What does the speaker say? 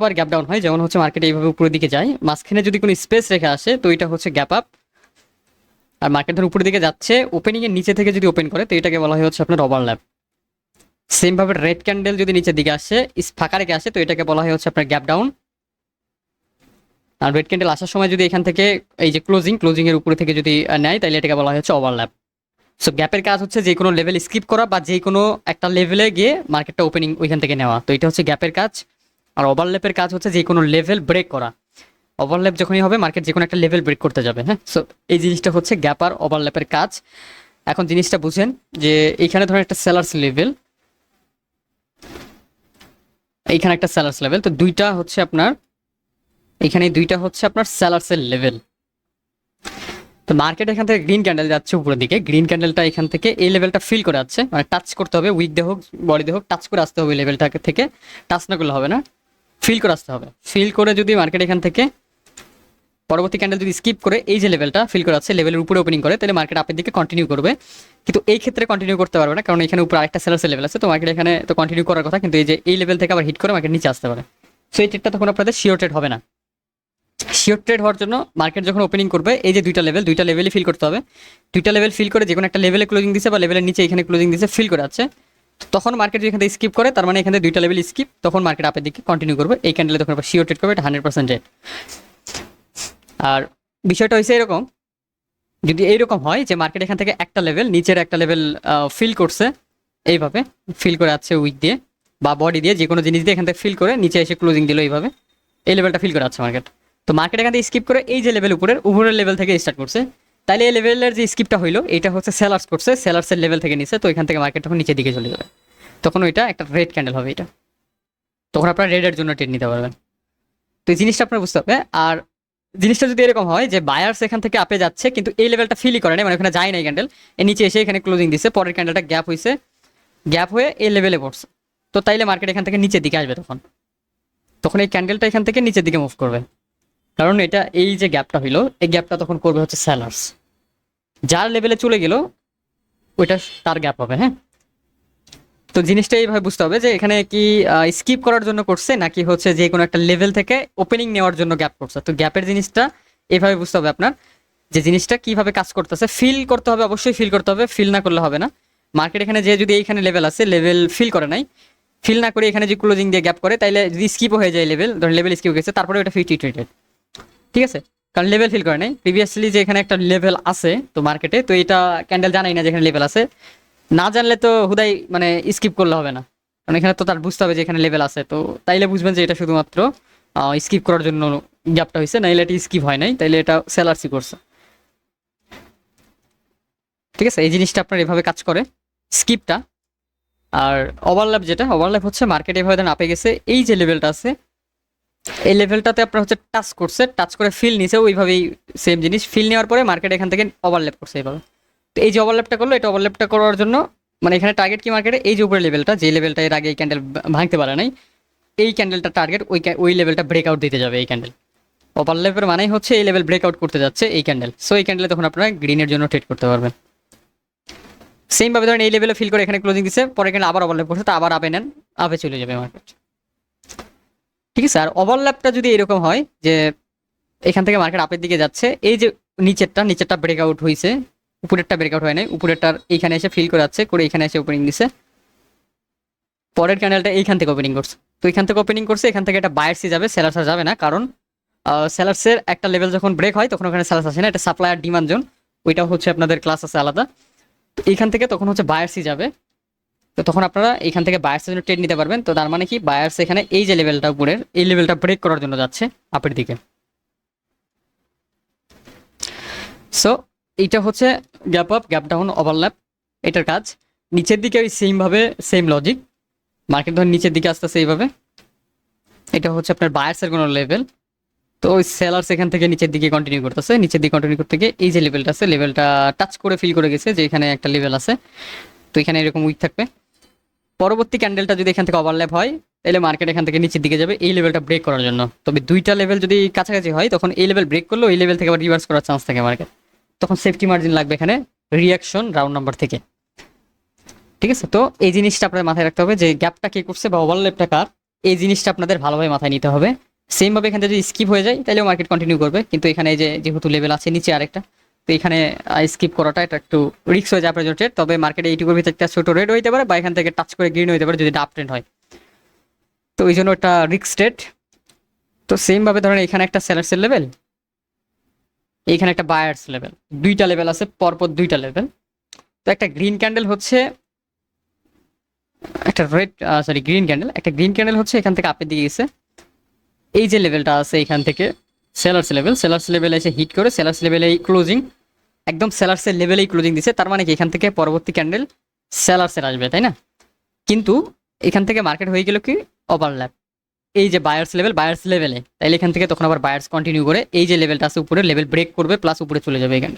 আবার gap down হয়, যেমন হচ্ছে মার্কেট এইভাবে উপরের দিকে যায়, মাঝখানে যদি কোনো স্পেস রেখে আসে তো এটা হচ্ছে গ্যাপ আপ। আর মার্কেট ধর উপরের দিকে যাচ্ছে, ওপেনিং এর নিচে থেকে যদি ওপেন করে তো এটাকে বলা হয় হচ্ছে আপনার ওভারল্যাপ। সেম ভাবে রেড ক্যান্ডেল যদি নিচের দিকে আসে, ফাঁকা রেখে আসে, তো এটাকে বলা হয় হচ্ছে আপনার গ্যাপ ডাউন। আর রেড ক্যান্ডেল আসার সময় যদি এখান থেকে এই যে ক্লোজিং এর উপরে থেকে যদি নেয় তাহলে এটাকে বলা হয় হচ্ছে ওভারল্যাপ। সো গ্যাপের কাজ হচ্ছে যে কোনো লেভেল স্কিপ করা বা যে কোনো একটা লেভেলে গিয়ে মার্কেটটা ওপেনিং ওইখান থেকে নেওয়া, তো এটা হচ্ছে গ্যাপের কাজ। আর ওভারল্যাপের কাজ হচ্ছে যে কোনো লেভেল ব্রেক করা। ওভারল্যাপ যখনই হবে মার্কেট যে কোনো একটা লেভেল ব্রেক করতে যাবে। হ্যাঁ, সো এই জিনিসটা হচ্ছে গ্যাপ আর ওভারল্যাপের কাজ। এখন জিনিসটা বুঝেন যে এইখানে ধরেন একটা সেলার্স লেভেল, এইখানে একটা সেলার্স লেভেল, তো দুইটা হচ্ছে আপনার এখানে দুইটা হচ্ছে আপনার সেলার্সের লেভেল। তো মার্কেট এখান থেকে গ্রিন ক্যান্ডেল যাচ্ছে উপরের দিকে, গ্রিন ক্যান্ডেলটা এখান থেকে এই লেভেলটা ফিল করে যাচ্ছে, মানে টাচ করতে হবে, উইক দিয়ে হোক বডি দিয়ে হোক টাচ করে আসতে হবে লেভেলটাকে থেকে। টাচ না করলে হবে না, ফিল করে আসতে হবে। ফিল করে যদি মার্কেট এখান থেকে পরবর্তী ক্যান্ডেল যদি স্কিপ করে এই যে লেভেলটা ফিল করে আছে লেভেলের উপরে ওপেনিং করে, তাহলে মার্কেট আপের দিকে কন্টিনিউ করবে। কিন্তু এই ক্ষেত্রে কন্টিনিউ করতে পারবে না, কারণ এখানে উপরে আরেকটা সেলার্সের লেভেল আছে, তো মার্কেট এখানে তো কন্টিনিউ করার কথা, কিন্তু এই যে এই লেভেল থেকে আবার হিট করে মার্কেট নিচে আসতে পারে। সো এই ট্রেডটা তখন আপনাদের শিওর ট্রেড হবে না। শিওর ট্রেড হওয়ার জন্য মার্কেট যখন ওপেনিং করবে এই যে দুইটা লেভেলই ফিল করতে হবে। দুইটা লেভেল ফিল করে যে কোনো একটা লেভেলে ক্লোজিং দিছে বা লেভেলের নিচে এখানে ক্লোজিং দিছে ফিল করে আছে, তখন মার্কেট যদি এখান থেকে স্কিপ করে তার মানে এখানে দুইটা লেভেল স্কিপ, তখন মার্কেট আপের দিকে কন্টিনিউ করবে। এই ক্যান্ডেলে তখন আবার শিওর ট্রেড করবে, এটা 100% রেট। আর বিষয়টা হয়েছে এরকম, যদি এইরকম হয় যে মার্কেট এখান থেকে একটা লেভেল নিচের একটা লেভেল ফিল করছে, এইভাবে ফিল করে আছে উইক দিয়ে বা বডি দিয়ে যে কোনো জিনিস দিয়ে এখান থেকে ফিল করে নিচে এসে ক্লোজিং দিল, এইভাবে এই লেভেলটা ফিল করে আছে মার্কেট, তো মার্কেট এখান থেকে স্কিপ করে এই যে লেভেল উপরের লেভেল থেকে স্টার্ট করছে, তাহলে এই লেভেলের যে স্কিপটা হইলো এটা হচ্ছে সেলার্স করছে, সেলার্সের লেভেল থেকে নিচে, তো এখান থেকে মার্কেট তখন নিচের দিকে চলে যাবে, তখন ওইটা একটা রেড ক্যান্ডেল হবে এটা, তখন আপনারা রেডের জন্য ট্রেড নিতে পারবেন। তো এই জিনিসটা আপনার বুঝতে হবে। আর জিনিসটা যদি এরকম হয় যে বায়ার্স এখান থেকে আপে যাচ্ছে কিন্তু এই লেভেলটা ফিলই করে না, মানে ওখানে যায় নাই ক্যান্ডেল, এর নিচে এসে এখানে ক্লোজিং দিছে, পরের ক্যান্ডেলটা গ্যাপ হয়েছে, গ্যাপ হয়ে এই লেভেলে পড়ছে, তো তাইলে মার্কেট এখান থেকে নিচের দিকে আসবে, তখন তখন এই ক্যান্ডেলটা এখান থেকে নিচের দিকে মুভ করবে, কারণ এটা এই যে গ্যাপটা হইলো এই গ্যাপটা তখন করবে হচ্ছে সেলার্স, যার লেভেলে চলে গেল ওইটা তার গ্যাপ হবে। হ্যাঁ, তো জিনিসটা এইভাবে বুঝতে হবে যে এখানে কি স্কিপ করার জন্য করছে নাকি হচ্ছে যে কোনো একটা লেভেল থেকে ওপেনিং নেওয়ার জন্য গ্যাপ করছে। তো গ্যাপের জিনিসটা এইভাবে বুঝতে হবে আপনার, যে জিনিসটা কিভাবে কাজ করতেছে। ফিল করতে হবে, অবশ্যই ফিল করতে হবে, ফিল না করলে হবে না। মার্কেট এখানে যে যদি এইখানে লেভেল আছে, লেভেল ফিল করে নাই, ফিল না করে এখানে যদি ক্লোজিং দিয়ে গ্যাপ করে, তাইলে যদি স্কিপও হয়ে যায় লেভেল, ধরেন লেভেল স্কিপ হয়ে গেছে, তারপরে ওটা 50 ঠিক আছে, কারণ লেভেল ফিল করে নাই প্রিভিয়াসলি যে এখানে একটা লেভেল আছে তো মার্কেটে, তো এটা ক্যান্ডেল জানাই না যেখানে লেভেল আছে, না জানলে তো হুদাই মানে স্কিপ করলে হবে না, কারণ এখানে তো তার বুঝতে হবে যে এখানে লেভেল আছে, তো তাইলে বুঝবেন যে এটা শুধুমাত্র স্কিপ করার জন্য গ্যাপটা হয়েছে, নাইলে এটা স্কিপ হয় নাই, তাইলে এটা সেলার্সি করছে। ঠিক আছে, এই জিনিসটা আপনার এভাবে কাজ করে স্কিপটা। আর ওভারল্যাপ, যেটা ওভারল্যাপ হচ্ছে মার্কেট এভাবে ধরেন আপে গেছে, এই যে লেভেলটা আছে এই লেভেলটাতে আপনার হচ্ছে টাচ করছে, টাচ করে ফিল নিছে, ওইভাবেই সেম জিনিস ফিল নেওয়ার পরে মার্কেট এখান থেকে ওভারল্যাপ করছে এইভাবে। তো এই যে ওভারল্যাপটা করলো, এটা ওভারল্যাপটা করার জন্য মানে এখানে টার্গেট কি মার্কেটে এই যে উপরে লেভেলটা, যে লেভেলটা এর আগে এই ক্যান্ডেল ভাঙতে পারে নাই, এই ক্যান্ডেলটা টার্গেট, ওই লেভেলটা ব্রেকআউট দিতে যাবে এই ক্যান্ডেল। ওভারল্যাপের মানেই হচ্ছে এই লেভেল ব্রেকআউট করতে যাচ্ছে এই ক্যান্ডেল, সো এই ক্যান্ডেলে তখন আপনারা গ্রিনের জন্য ট্রেড করতে পারবেন। সেম ভাবে ধরেন এই লেভেলে ফিল করে এখানে ক্লোজিং দিচ্ছে, পরে এখানে আবার ওভারল্যাপ করছে, তো আবার আপে নেন, আপে চলে যাবে মার্কেট। ঠিক আছে, আর ওভারল্যাপটা যদি এরকম হয় যে এখান থেকে মার্কেট আপের দিকে যাচ্ছে, এই যে নিচেরটা ব্রেকআউট হয়েছে, উপরেরটা ব্রেকআউট হয় নাই, উপরেরটার এইখানে এসে ফিল করে যাচ্ছে, করে এখানে এসে ওপেনিং দিছে, পরের ক্যান্ডেলটা এইখান থেকে ওপেনিং করছে, তো এখান থেকে ওপেনিং করছে, এখান থেকে এটা বায়ার্সে যাবে, সেলার্সে যাবে না, কারণ সেলার্সের একটা লেভেল যখন ব্রেক হয় তখন ওখানে সেলার্স আসে না, এটা সাপ্লাই আর ডিমান্ড জোন, ওইটা হচ্ছে আপনাদের ক্লাস আছে আলাদা, তো এইখান থেকে তখন হচ্ছে বায়ার্সই যাবে, তো তখন আপনারা এখান থেকে বায়ার্সের জন্য ট্রেড নিতে পারবেন। তো তার মানে কি বায়ার্স এখানে এই যে লেভেলটা উপরের এই লেভেলটা ব্রেক করার জন্য যাচ্ছে আপের দিকে। সো এইটা হচ্ছে gap up, gap down, overlap, এটার কাজ। নিচের দিকে ওই সেম ভাবে সেম লজিক, মার্কেট ধরুন নিচের দিকে আসতেছে এইভাবে, এটা হচ্ছে আপনার বায়ার্সের কোনো লেভেল, তো ওই সেলার্স এখান থেকে নিচের দিকে কন্টিনিউ করতেছে, নিচের দিকে কন্টিনিউ করতে গিয়ে এই যে লেভেলটা আছে লেভেলটা টাচ করে ফিল করে গেছে যে এখানে একটা লেভেল আছে, তো এখানে এরকম উইক থাকবে। পরবর্তী ক্যান্ডেলটা যদি এখান থেকে ওভারল্যাপ হয় তাহলে মার্কেট এখান থেকে নিচের দিকে যাবে এই লেভেলটা ব্রেক করার জন্য, তবে দুইটা লেভেল যদি কাছাকাছি হয় তখন এই লেভেল ব্রেক করলেও এই লেভেল থেকে আবার রিভার্স করার চান্স থাকে মার্কেট, তখন সেফটি মার্জিন লাগবে এখানে রিয়াকশন রাউন্ড নাম্বার থেকে। ঠিক আছে, তো এই জিনিসটা আপনার মাথায় রাখতে হবে যে গ্যাপটা কে করছে বা ওভারল্যাপটা কার, এই জিনিসটা আপনাদের ভালোভাবে মাথায় নিতে হবে। সেম ভাবে এখানে যদি স্কিপ হয়ে যায় তাহলেও মার্কেট কন্টিনিউ করবে, কিন্তু এখানে এই যে যেহেতু লেভেল আছে নিচে আরেকটা, তো এখানে স্কিপ করাটা এটা একটু রিস্ক হয়ে যায় আপনার জন্য trade। তবে মার্কেটে এইটুকুর ভিতরে একটা ছোট রেড হইতে পারে বা এখান থেকে টাচ করে গ্রিন হইতে পারে যদি এটা আপ ট্রেন্ড হয়, তো ওই জন্য একটা রিস্ক ট্রেড। তো সেম ভাবে ধরেন এখানে একটা সেলার্সের লেভেল, এইখানে একটা বায়ার্স লেভেল, দুইটা লেভেল আছে পরপর, দুইটা লেভেল। তো একটা গ্রিন ক্যান্ডেল হচ্ছে একটা রেড, সরি গ্রিন ক্যান্ডেল, একটা গ্রিন ক্যান্ডেল হচ্ছে এখান থেকে আপের দিকে গেছে, এই যে লেভেলটা আছে এখান থেকে সেলার্স লেভেল এসে হিট করে সেলার্স লেভেলে ক্লোজিং, একদম সেলার্সের লেভেলেই ক্লোজিং দিছে, তার মানে কি এখান থেকে পরবর্তী ক্যান্ডেল সেলার্সের আসবে, তাই না? কিন্তু এখান থেকে মার্কেট হয়ে গেল কি ওভারল্যাপ, এই যে বায়ার্স লেভেলে, তাইলে এখান থেকে তখন আবার বায়ার্স কন্টিনিউ করে এই যে লেভেলটা আছে উপরে লেভেল ব্রেক করবে প্লাস উপরে চলে যাবে এখানে।